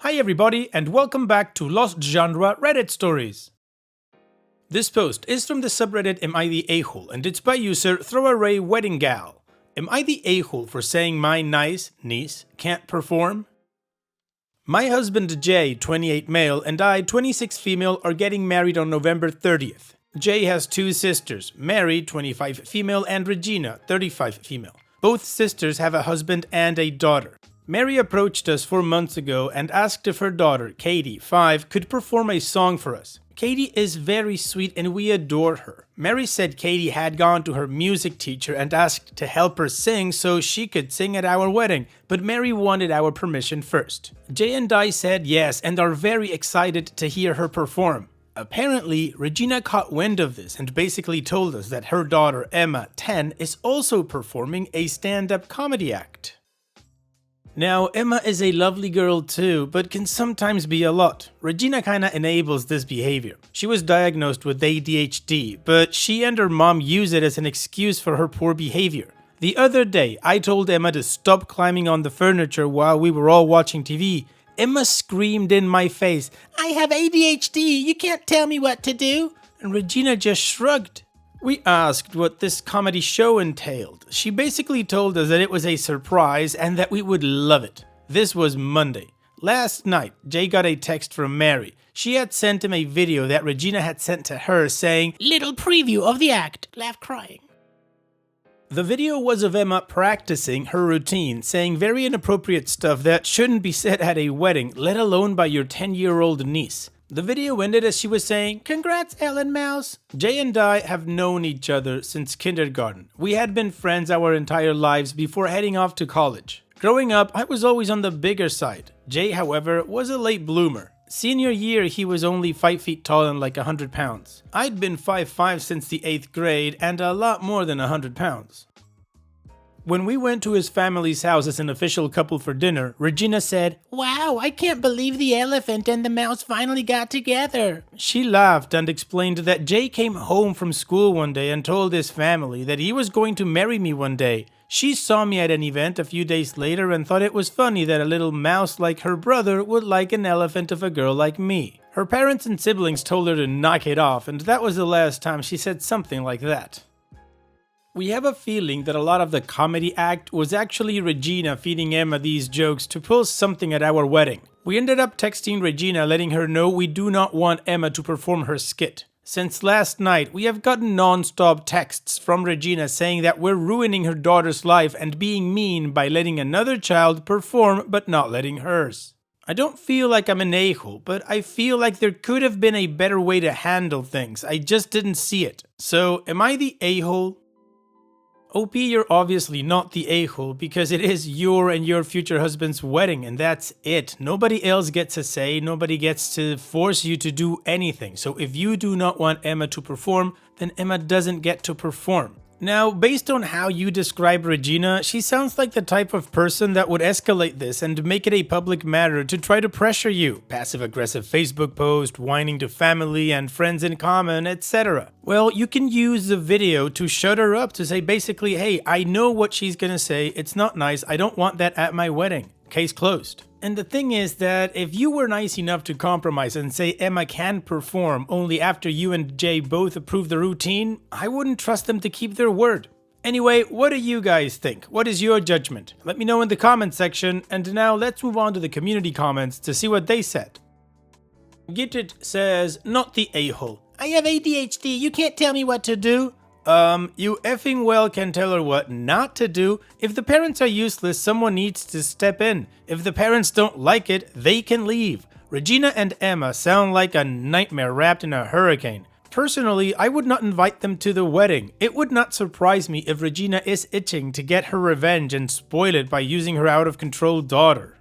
Hi everybody and welcome back to Lost Genre Reddit Stories. This post is from the subreddit Am I the A-hole and it's by user Throwaway Wedding Gal. Am I the a-hole for saying my nice niece can't perform? My husband Jay, 28 male, and I, 26 female, are getting married on November 30th. Jay has two sisters, Mary, 25 female, and Regina, 35 female. Both sisters have a husband and a daughter. Mary approached us 4 months ago and asked if her daughter, Katie, 5, could perform a song for us. Katie is very sweet and we adore her. Mary said Katie had gone to her music teacher and asked to help her sing so she could sing at our wedding, but Mary wanted our permission first. Jay and I said yes and are very excited to hear her perform. Apparently, Regina caught wind of this and basically told us that her daughter, Emma, 10, is also performing a stand-up comedy act. Now, Emma is a lovely girl too, but can sometimes be a lot. Regina kinda enables this behavior. She was diagnosed with ADHD, but she and her mom use it as an excuse for her poor behavior. The other day, I told Emma to stop climbing on the furniture while we were all watching TV. Emma screamed in my face, "I have ADHD, you can't tell me what to do!" And Regina just shrugged. We asked what this comedy show entailed. She basically told us that it was a surprise and that we would love it. This was Monday. Last night, Jay got a text from Mary. She had sent him a video that Regina had sent to her saying, "Little preview of the act, laugh crying." The video was of Emma practicing her routine, saying very inappropriate stuff that shouldn't be said at a wedding, let alone by your 10-year-old niece. The video ended as she was saying, "Congrats, Ellen Mouse." Jay and I have known each other since kindergarten. We had been friends our entire lives before heading off to college. Growing up, I was always on the bigger side. Jay, however, was a late bloomer. Senior year, he was only 5 feet tall and like 100 pounds. I'd been 5'5" since the 8th grade and a lot more than 100 pounds. When we went to his family's house as an official couple for dinner, Regina said, "Wow, I can't believe the elephant and the mouse finally got together." She laughed and explained that Jay came home from school one day and told his family that he was going to marry me one day. She saw me at an event a few days later and thought it was funny that a little mouse like her brother would like an elephant of a girl like me. Her parents and siblings told her to knock it off, and that was the last time she said something like that. We have a feeling that a lot of the comedy act was actually Regina feeding Emma these jokes to pull something at our wedding. We ended up texting Regina letting her know we do not want Emma to perform her skit. Since last night, we have gotten non-stop texts from Regina saying that we're ruining her daughter's life and being mean by letting another child perform but not letting hers. I don't feel like I'm an a-hole, but I feel like there could have been a better way to handle things. I just didn't see it. So, am I the a-hole? OP, you're obviously not the a-hole because it is your and your future husband's wedding and that's it. Nobody else gets a say, nobody gets to force you to do anything. So if you do not want Emma to perform, then Emma doesn't get to perform. Now, based on how you describe Regina, she sounds like the type of person that would escalate this and make it a public matter to try to pressure you. Passive-aggressive Facebook post, whining to family and friends in common, etc. Well, you can use the video to shut her up, to say basically, hey, I know what she's gonna say, it's not nice, I don't want that at my wedding. Case closed. And the thing is that if you were nice enough to compromise and say Emma can perform only after you and Jay both approve the routine, I wouldn't trust them to keep their word. Anyway, what do you guys think? What is your judgment? Let me know in the comment section, and now let's move on to the community comments to see what they said. Gitted says, "Not the a-hole. I have ADHD, you can't tell me what to do." You effing well can tell her what not to do. If the parents are useless, someone needs to step in. If the parents don't like it, they can leave. Regina and Emma sound like a nightmare wrapped in a hurricane. Personally, I would not invite them to the wedding. It would not surprise me if Regina is itching to get her revenge and spoil it by using her out-of-control daughter.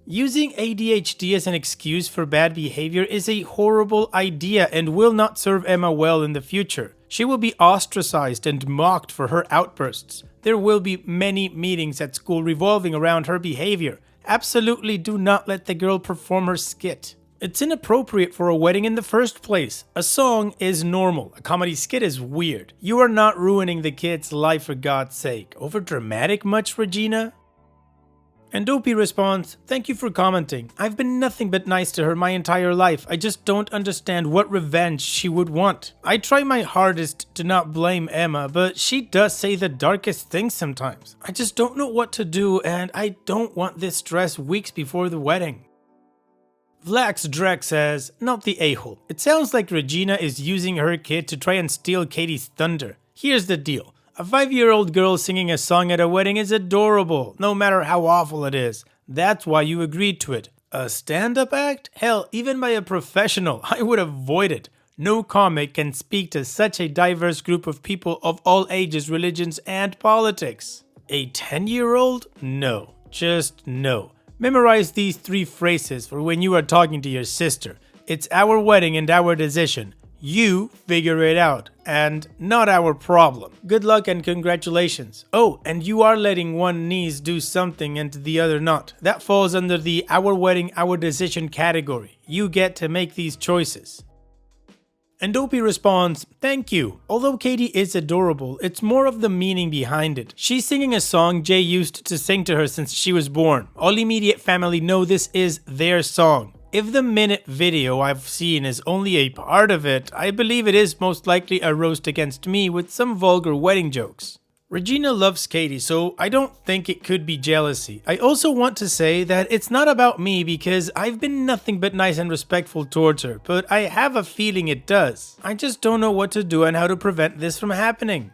Using ADHD as an excuse for bad behavior is a horrible idea and will not serve Emma well in the future. She will be ostracized and mocked for her outbursts. There will be many meetings at school revolving around her behavior. Absolutely do not let the girl perform her skit. It's inappropriate for a wedding in the first place. A song is normal. A comedy skit is weird. You are not ruining the kid's life for God's sake. Over dramatic much, Regina? And Opie responds, "Thank you for commenting. I've been nothing but nice to her my entire life. I just don't understand what revenge she would want. I try my hardest to not blame Emma, but she does say the darkest things sometimes. I just don't know what to do, and I don't want this stress weeks before the wedding." Vlax Drek says, "Not the a-hole. It sounds like Regina is using her kid to try and steal Katie's thunder. Here's the deal. A 5-year-old girl singing a song at a wedding is adorable, no matter how awful it is. That's why you agreed to it. A stand-up act? Hell, even by a professional, I would avoid it. No comic can speak to such a diverse group of people of all ages, religions, and politics. A 10-year-old? No. Just no. Memorize these 3 phrases for when you are talking to your sister. It's our wedding and our decision. You figure it out, and not our problem. Good luck and congratulations. Oh, and you are letting one niece do something and the other not. That falls under the our wedding, our decision category. You get to make these choices." And Opie responds, "Thank you. Although Katie is adorable, it's more of the meaning behind it. She's singing a song Jay used to sing to her since she was born. All immediate family know this is their song. If the minute video I've seen is only a part of it, I believe it is most likely a roast against me with some vulgar wedding jokes. Regina loves Katie, so I don't think it could be jealousy. I also want to say that it's not about me because I've been nothing but nice and respectful towards her, but I have a feeling it does. I just don't know what to do and how to prevent this from happening."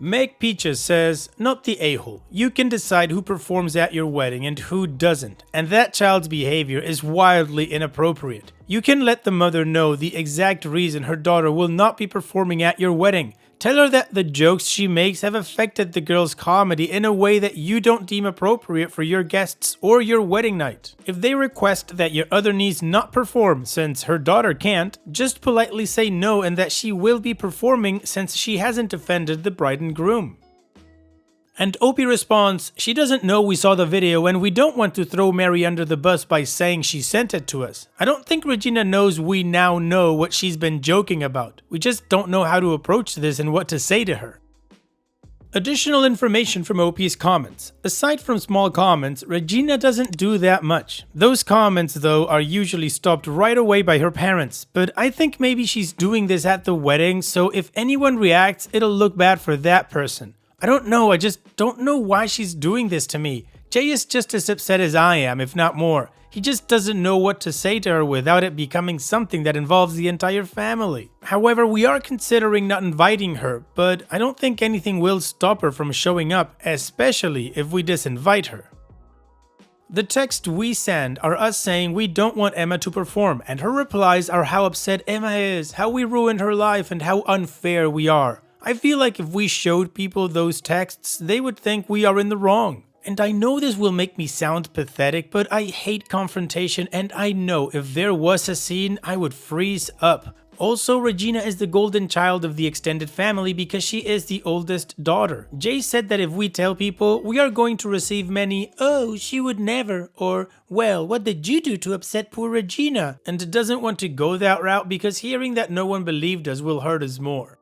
Meg Peaches says, "Not the a-hole. You can decide who performs at your wedding and who doesn't, and that child's behavior is wildly inappropriate. You can let the mother know the exact reason her daughter will not be performing at your wedding. Tell her that the jokes she makes have affected the girl's comedy in a way that you don't deem appropriate for your guests or your wedding night. If they request that your other niece not perform since her daughter can't, just politely say no and that she will be performing since she hasn't offended the bride and groom." And Opie responds, "She doesn't know we saw the video and we don't want to throw Mary under the bus by saying she sent it to us. I don't think Regina knows we now know what she's been joking about. We just don't know how to approach this and what to say to her." Additional information from Opie's comments. Aside from small comments, Regina doesn't do that much. Those comments, though, are usually stopped right away by her parents, but I think maybe she's doing this at the wedding, so if anyone reacts, it'll look bad for that person. I don't know, I just don't know why she's doing this to me. Jay is just as upset as I am, if not more. He just doesn't know what to say to her without it becoming something that involves the entire family. However, we are considering not inviting her, but I don't think anything will stop her from showing up, especially if we disinvite her. The text we send are us saying we don't want Emma to perform, and her replies are how upset Emma is, how we ruined her life, and how unfair we are. I feel like if we showed people those texts, they would think we are in the wrong. And I know this will make me sound pathetic, but I hate confrontation, and I know if there was a scene, I would freeze up. Also, Regina is the golden child of the extended family because she is the oldest daughter. Jay said that if we tell people, we are going to receive many, "Oh, she would never," or "Well, what did you do to upset poor Regina?" and doesn't want to go that route because hearing that no one believed us will hurt us more.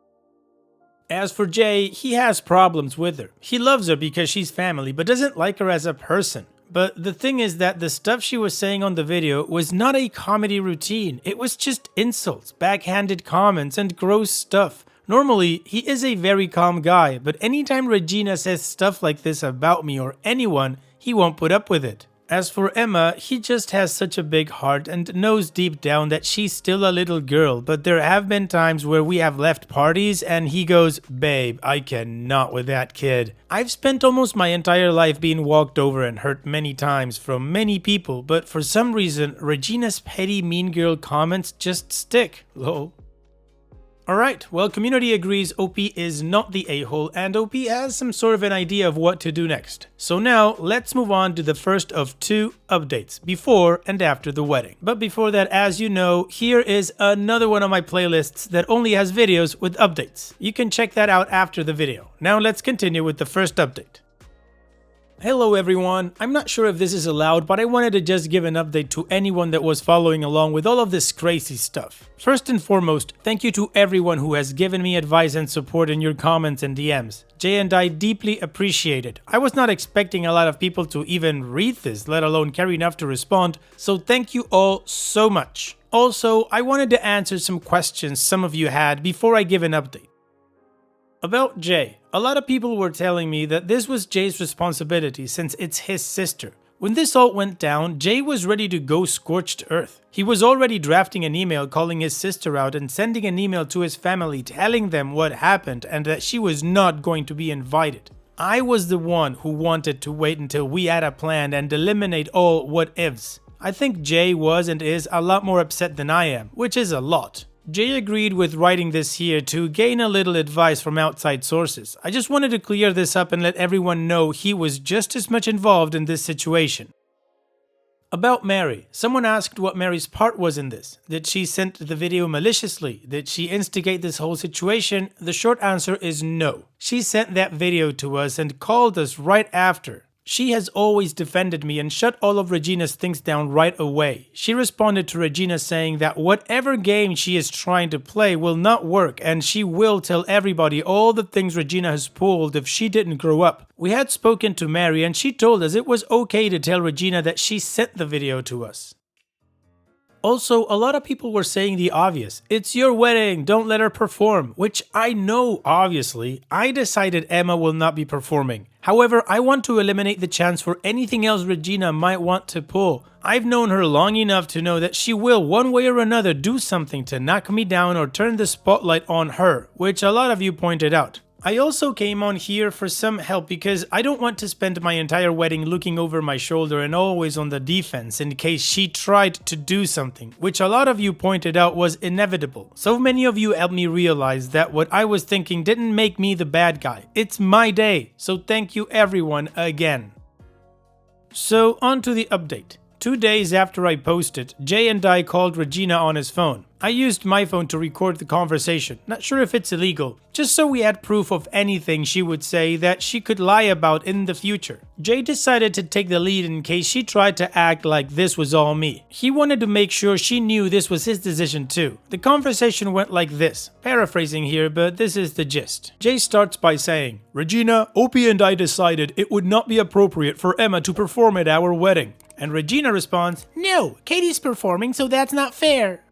As for Jay, he has problems with her. He loves her because she's family, but doesn't like her as a person. But the thing is that the stuff she was saying on the video was not a comedy routine. It was just insults, backhanded comments, and gross stuff. Normally, he is a very calm guy, but anytime Regina says stuff like this about me or anyone, he won't put up with it. As for Emma, he just has such a big heart and knows deep down that she's still a little girl, but there have been times where we have left parties and he goes, "Babe, I cannot with that kid." I've spent almost my entire life being walked over and hurt many times from many people, but for some reason, Regina's petty mean girl comments just stick, lol. Alright, well, community agrees OP is not the a-hole and OP has some sort of an idea of what to do next. So now, let's move on to the first of 2 updates, before and after the wedding. But before that, as you know, here is another one of my playlists that only has videos with updates. You can check that out after the video. Now let's continue with the first update. Hello everyone, I'm not sure if this is allowed, but I wanted to just give an update to anyone that was following along with all of this crazy stuff. First and foremost, thank you to everyone who has given me advice and support in your comments and DMs. Jay and I deeply appreciate it. I was not expecting a lot of people to even read this, let alone care enough to respond, so thank you all so much. Also, I wanted to answer some questions some of you had before I give an update. About Jay, a lot of people were telling me that this was Jay's responsibility since it's his sister. When this all went down, Jay was ready to go scorched earth. He was already drafting an email calling his sister out and sending an email to his family telling them what happened and that she was not going to be invited. I was the one who wanted to wait until we had a plan and eliminate all what ifs. I think Jay was and is a lot more upset than I am, which is a lot. Jay agreed with writing this here to gain a little advice from outside sources. I just wanted to clear this up and let everyone know he was just as much involved in this situation. About Mary, someone asked what Mary's part was in this. Did she send the video maliciously? Did she instigate this whole situation? The short answer is no. She sent that video to us and called us right after. She has always defended me and shut all of Regina's things down right away. She responded to Regina saying that whatever game she is trying to play will not work and she will tell everybody all the things Regina has pulled if she didn't grow up. We had spoken to Mary and she told us it was okay to tell Regina that she sent the video to us. Also, a lot of people were saying the obvious. It's your wedding, don't let her perform, which I know obviously. I decided Emma will not be performing. However, I want to eliminate the chance for anything else Regina might want to pull. I've known her long enough to know that she will one way or another do something to knock me down or turn the spotlight on her, which a lot of you pointed out. I also came on here for some help because I don't want to spend my entire wedding looking over my shoulder and always on the defense in case she tried to do something, which a lot of you pointed out was inevitable. So many of you helped me realize that what I was thinking didn't make me the bad guy. It's my day, so thank you everyone again. So on to the update. 2 days after I posted, Jay and I called Regina on his phone. I used my phone to record the conversation, not sure if it's illegal, just so we had proof of anything she would say that she could lie about in the future. Jay decided to take the lead in case she tried to act like this was all me. He wanted to make sure she knew this was his decision too. The conversation went like this, paraphrasing here, but this is the gist. Jay starts by saying, "Regina, Opie and I decided it would not be appropriate for Emma to perform at our wedding." And Regina responds, "No, Katie's performing, so that's not fair."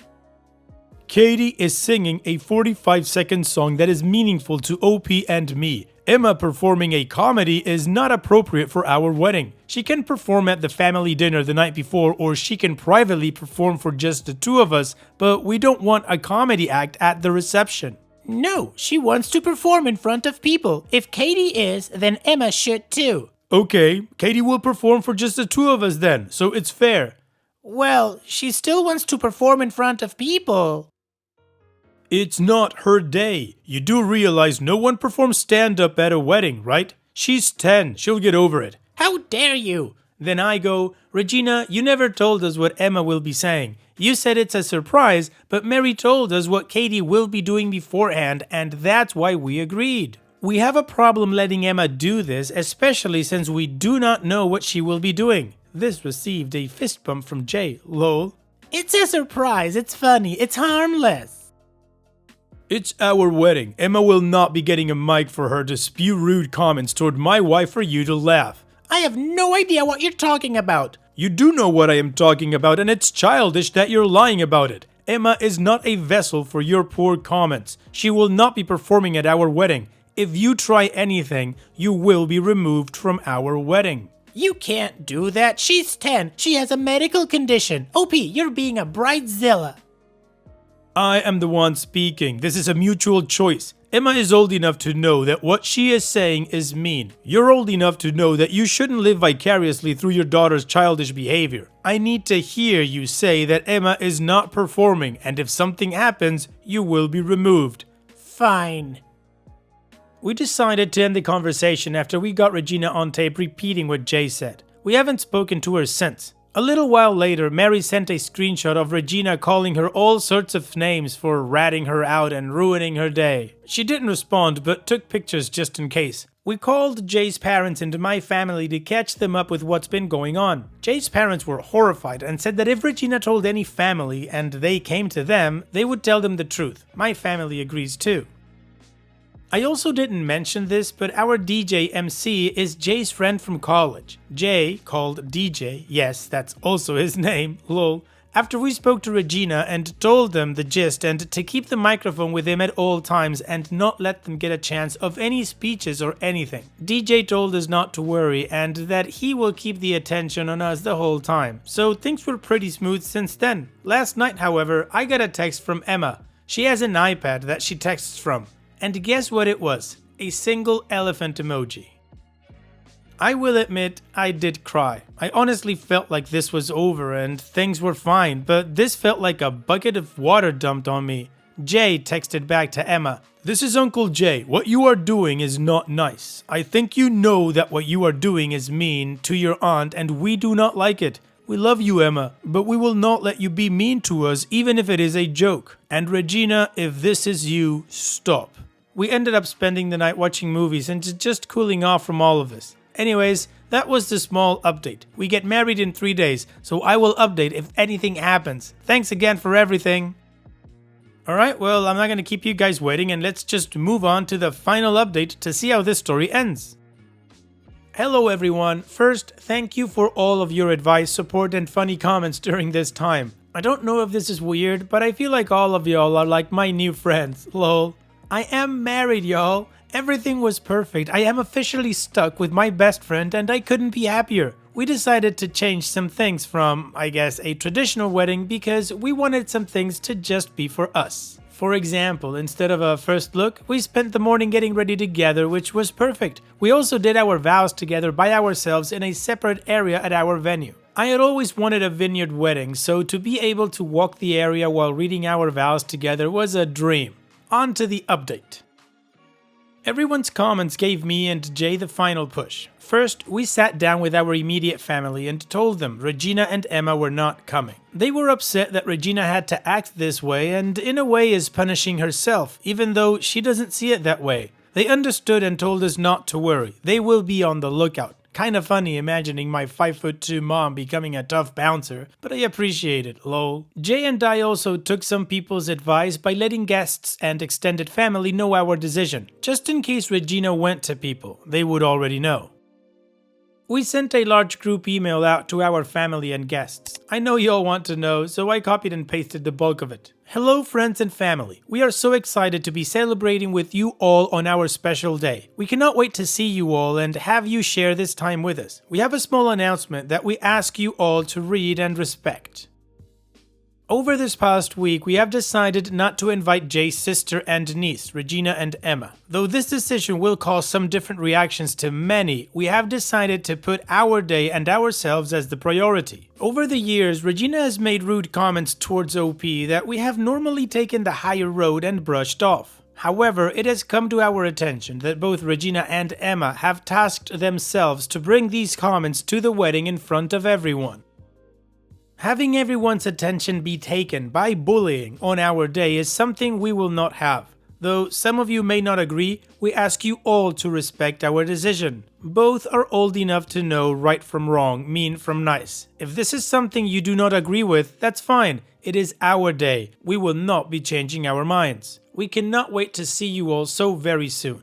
Katie is singing a 45-second song that is meaningful to OP and me. Emma performing a comedy is not appropriate for our wedding. She can perform at the family dinner the night before, or she can privately perform for just the two of us, but we don't want a comedy act at the reception. No, she wants to perform in front of people. If Katie is, then Emma should too. Okay, Katie will perform for just the two of us then, so it's fair. Well, she still wants to perform in front of people. It's not her day. You do realize no one performs stand-up at a wedding, right? She's 10, she'll get over it. How dare you? Then I go, "Regina, you never told us what Emma will be saying. You said it's a surprise, but Mary told us what Katie will be doing beforehand, and that's why we agreed. We have a problem letting Emma do this, especially since we do not know what she will be doing." This received a fist bump from Jay, lol. It's a surprise, it's funny, it's harmless. It's our wedding. Emma will not be getting a mic for her to spew rude comments toward my wife for you to laugh. I have no idea what you're talking about. You do know what I am talking about, and it's childish that you're lying about it. Emma is not a vessel for your poor comments. She will not be performing at our wedding. If you try anything, you will be removed from our wedding. You can't do that. She's 10. She has a medical condition. OP, you're being a bridezilla. I am the one speaking. This is a mutual choice. Emma is old enough to know that what she is saying is mean. You're old enough to know that you shouldn't live vicariously through your daughter's childish behavior. I need to hear you say that Emma is not performing, and if something happens, you will be removed. Fine. We decided to end the conversation after we got Regina on tape repeating what Jay said. We haven't spoken to her since. A little while later, Mary sent a screenshot of Regina calling her all sorts of names for ratting her out and ruining her day. She didn't respond, but took pictures just in case. We called Jay's parents and my family to catch them up with what's been going on. Jay's parents were horrified and said that if Regina told any family and they came to them, they would tell them the truth. My family agrees too. I also didn't mention this, but our DJ MC is Jay's friend from college. Jay, called DJ, yes, that's also his name, lol. After we spoke to Regina and told them the gist and to keep the microphone with him at all times and not let them get a chance of any speeches or anything, DJ told us not to worry and that he will keep the attention on us the whole time. So things were pretty smooth since then. Last night, however, I got a text from Emma. She has an iPad that she texts from. And guess what it was? A single elephant emoji. I will admit, I did cry. I honestly felt like this was over and things were fine, but this felt like a bucket of water dumped on me. Jay texted back to Emma, "This is Uncle Jay. What you are doing is not nice. I think you know that what you are doing is mean to your aunt and we do not like it. We love you, Emma, but we will not let you be mean to us even if it is a joke. And Regina, if this is you, stop." We ended up spending the night watching movies and just cooling off from all of this. Anyways, that was the small update. We get married in 3 days, so I will update if anything happens. Thanks again for everything. Alright, well, I'm not going to keep you guys waiting and let's just move on to the final update to see how this story ends. Hello everyone. First, thank you for all of your advice, support and funny comments during this time. I don't know if this is weird, but I feel like all of y'all are like my new friends, lol. I am married, y'all. Everything was perfect. I am officially stuck with my best friend and I couldn't be happier. We decided to change some things from, I guess, a traditional wedding because we wanted some things to just be for us. For example, instead of a first look, we spent the morning getting ready together, which was perfect. We also did our vows together by ourselves in a separate area at our venue. I had always wanted a vineyard wedding, so to be able to walk the area while reading our vows together was a dream. On to the update. Everyone's comments gave me and Jay the final push. First, we sat down with our immediate family and told them Regina and Emma were not coming. They were upset that Regina had to act this way and in a way is punishing herself, even though she doesn't see it that way. They understood and told us not to worry. They will be on the lookout. Kinda funny imagining my 5'2" mom becoming a tough bouncer, but I appreciate it, lol. Jay and I also took some people's advice by letting guests and extended family know our decision, just in case Regina went to people, they would already know. We sent a large group email out to our family and guests. I know you all want to know, so I copied and pasted the bulk of it. Hello friends and family. We are so excited to be celebrating with you all on our special day. We cannot wait to see you all and have you share this time with us. We have a small announcement that we ask you all to read and respect. Over this past week, we have decided not to invite Jay's sister and niece, Regina and Emma. Though this decision will cause some different reactions to many, we have decided to put our day and ourselves as the priority. Over the years, Regina has made rude comments towards OP that we have normally taken the higher road and brushed off. However, it has come to our attention that both Regina and Emma have tasked themselves to bring these comments to the wedding in front of everyone. Having everyone's attention be taken by bullying on our day is something we will not have. Though some of you may not agree, we ask you all to respect our decision. Both are old enough to know right from wrong, mean from nice. If this is something you do not agree with, that's fine. It is our day. We will not be changing our minds. We cannot wait to see you all so very soon.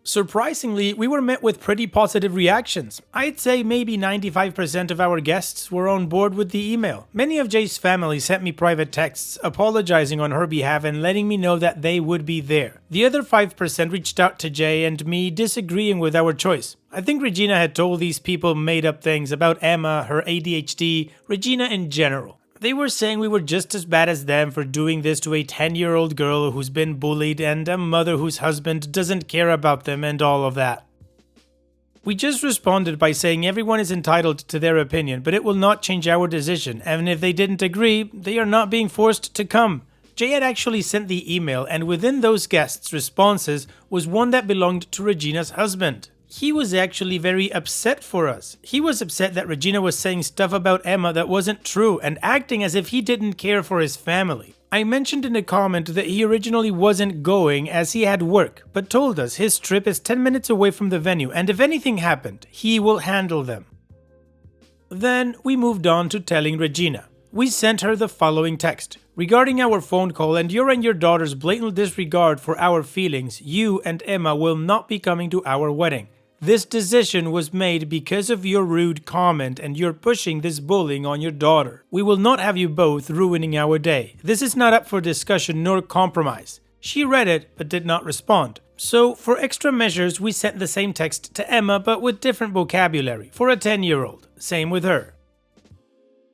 Surprisingly, we were met with pretty positive reactions. I'd say maybe 95% of our guests were on board with the email. Many of Jay's family sent me private texts apologizing on her behalf and letting me know that they would be there. The other 5% reached out to Jay and me disagreeing with our choice. I think Regina had told these people made up things about Emma, her ADHD, Regina in general. They were saying we were just as bad as them for doing this to a 10-year-old girl who's been bullied and a mother whose husband doesn't care about them and all of that. We just responded by saying everyone is entitled to their opinion, but it will not change our decision, and if they didn't agree, they are not being forced to come. Jay had actually sent the email, and within those guests' responses was one that belonged to Regina's husband. He was actually very upset for us. He was upset that Regina was saying stuff about Emma that wasn't true and acting as if he didn't care for his family. I mentioned in a comment that he originally wasn't going as he had work, but told us his trip is 10 minutes away from the venue and if anything happened, he will handle them. Then we moved on to telling Regina. We sent her the following text. Regarding our phone call and your daughter's blatant disregard for our feelings, you and Emma will not be coming to our wedding. This decision was made because of your rude comment and you're pushing this bullying on your daughter. We will not have you both ruining our day. This is not up for discussion nor compromise. She read it but did not respond. So for extra measures we sent the same text to Emma but with different vocabulary for a 10-year-old. Same with her.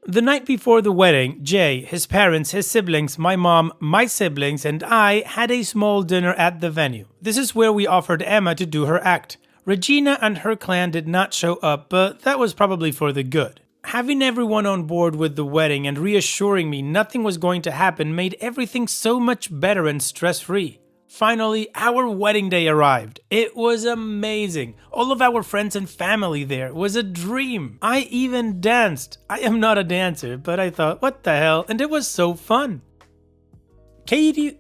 The night before the wedding, Jay, his parents, his siblings, my mom, my siblings, and I had a small dinner at the venue. This is where we offered Emma to do her act. Regina and her clan did not show up, but that was probably for the good. Having everyone on board with the wedding and reassuring me nothing was going to happen made everything so much better and stress-free. Finally, our wedding day arrived. It was amazing. All of our friends and family there was a dream. I even danced. I am not a dancer, but I thought, what the hell? And it was so fun. Katie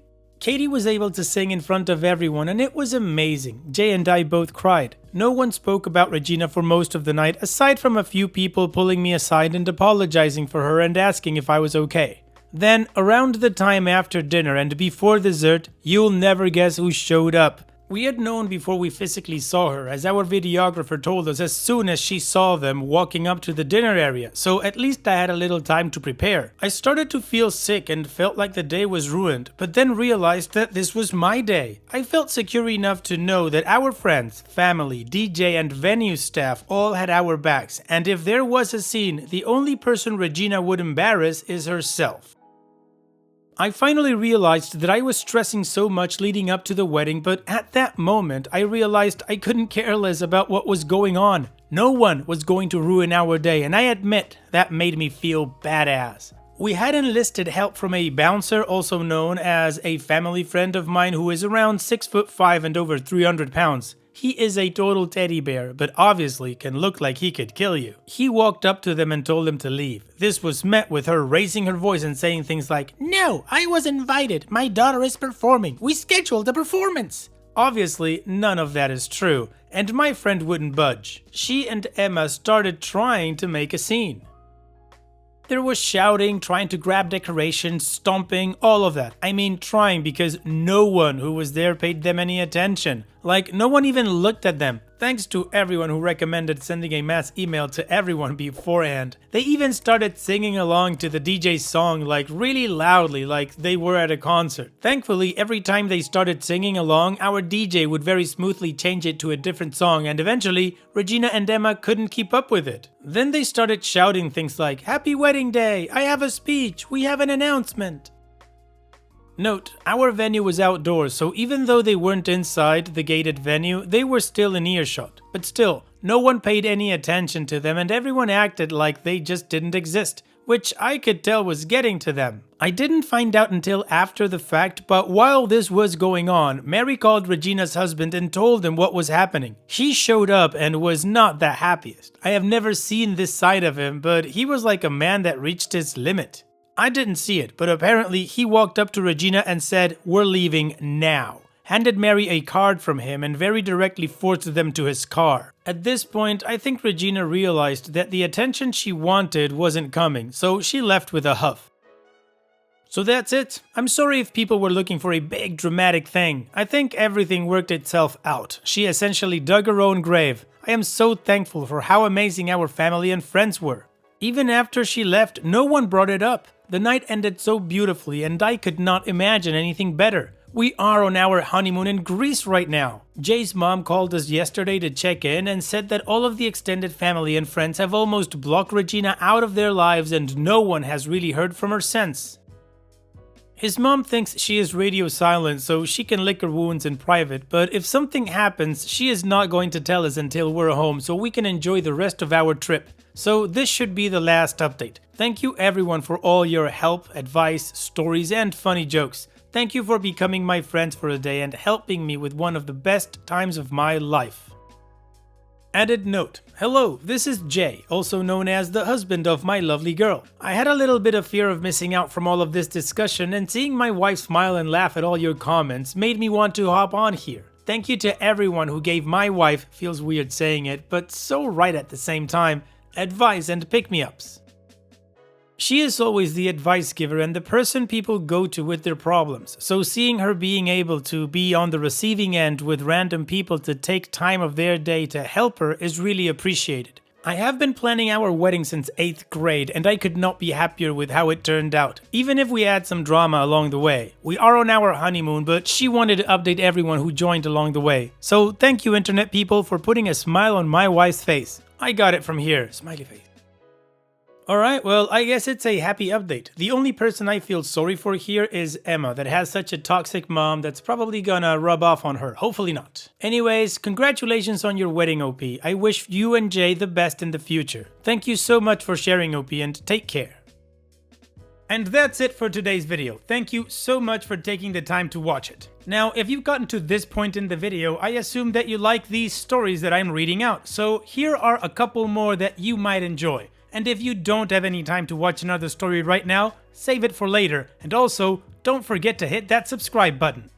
was able to sing in front of everyone and it was amazing. Jay and I both cried. No one spoke about Regina for most of the night aside from a few people pulling me aside and apologizing for her and asking if I was okay. Then, around the time after dinner and before dessert, you'll never guess who showed up. We had known before we physically saw her, as our videographer told us as soon as she saw them walking up to the dinner area, so at least I had a little time to prepare. I started to feel sick and felt like the day was ruined, but then realized that this was my day. I felt secure enough to know that our friends, family, DJ and venue staff all had our backs, and if there was a scene, the only person Regina would embarrass is herself. I finally realized that I was stressing so much leading up to the wedding, but at that moment I realized I couldn't care less about what was going on. No one was going to ruin our day, and I admit that made me feel badass. We had enlisted help from a bouncer, also known as a family friend of mine who is around 6'5" and over 300 pounds. He is a total teddy bear, but obviously can look like he could kill you. He walked up to them and told them to leave. This was met with her raising her voice and saying things like, "No, I was invited. My daughter is performing. We scheduled a performance." Obviously, none of that is true, and my friend wouldn't budge. She and Emma started trying to make a scene. There was shouting, trying to grab decorations, stomping, all of that. I mean trying because no one who was there paid them any attention. Like, no one even looked at them. Thanks to everyone who recommended sending a mass email to everyone beforehand. They even started singing along to the DJ's song like really loudly, like they were at a concert. Thankfully, every time they started singing along, our DJ would very smoothly change it to a different song, and eventually, Regina and Emma couldn't keep up with it. Then they started shouting things like, "Happy wedding day! I have a speech! We have an announcement!" Note, our venue was outdoors, so even though they weren't inside the gated venue, they were still in earshot. But still, no one paid any attention to them and everyone acted like they just didn't exist, which I could tell was getting to them. I didn't find out until after the fact, but while this was going on, Mary called Regina's husband and told him what was happening. He showed up and was not the happiest. I have never seen this side of him, but he was like a man that reached his limit. I didn't see it, but apparently he walked up to Regina and said, "We're leaving now." Handed Mary a card from him and very directly forced them to his car. At this point, I think Regina realized that the attention she wanted wasn't coming, so she left with a huff. So that's it. I'm sorry if people were looking for a big dramatic thing. I think everything worked itself out. She essentially dug her own grave. I am so thankful for how amazing our family and friends were. Even after she left, no one brought it up. The night ended so beautifully and I could not imagine anything better. We are on our honeymoon in Greece right now. Jay's mom called us yesterday to check in and said that all of the extended family and friends have almost blocked Regina out of their lives and no one has really heard from her since. His mom thinks she is radio silent so she can lick her wounds in private, but if something happens, she is not going to tell us until we're home so we can enjoy the rest of our trip. So this should be the last update. Thank you everyone for all your help, advice, stories and funny jokes. Thank you for becoming my friends for a day and helping me with one of the best times of my life. Added note. Hello, this is Jay, also known as the husband of my lovely girl. I had a little bit of fear of missing out from all of this discussion, and seeing my wife smile and laugh at all your comments made me want to hop on here. Thank you to everyone who gave my wife, feels weird saying it, but so right at the same time, advice and pick-me-ups. She is always the advice giver and the person people go to with their problems, so seeing her being able to be on the receiving end with random people to take time of their day to help her is really appreciated. I have been planning our wedding since 8th grade and I could not be happier with how it turned out, even if we had some drama along the way. We are on our honeymoon, but she wanted to update everyone who joined along the way. So thank you internet people for putting a smile on my wife's face. I got it from here. Smiley face. Alright, well, I guess it's a happy update. The only person I feel sorry for here is Emma, that has such a toxic mom that's probably gonna rub off on her. Hopefully not. Anyways, congratulations on your wedding, OP. I wish you and Jay the best in the future. Thank you so much for sharing, OP, and take care. And that's it for today's video. Thank you so much for taking the time to watch it. Now, if you've gotten to this point in the video, I assume that you like these stories that I'm reading out, so here are a couple more that you might enjoy. And if you don't have any time to watch another story right now, save it for later, and also, don't forget to hit that subscribe button.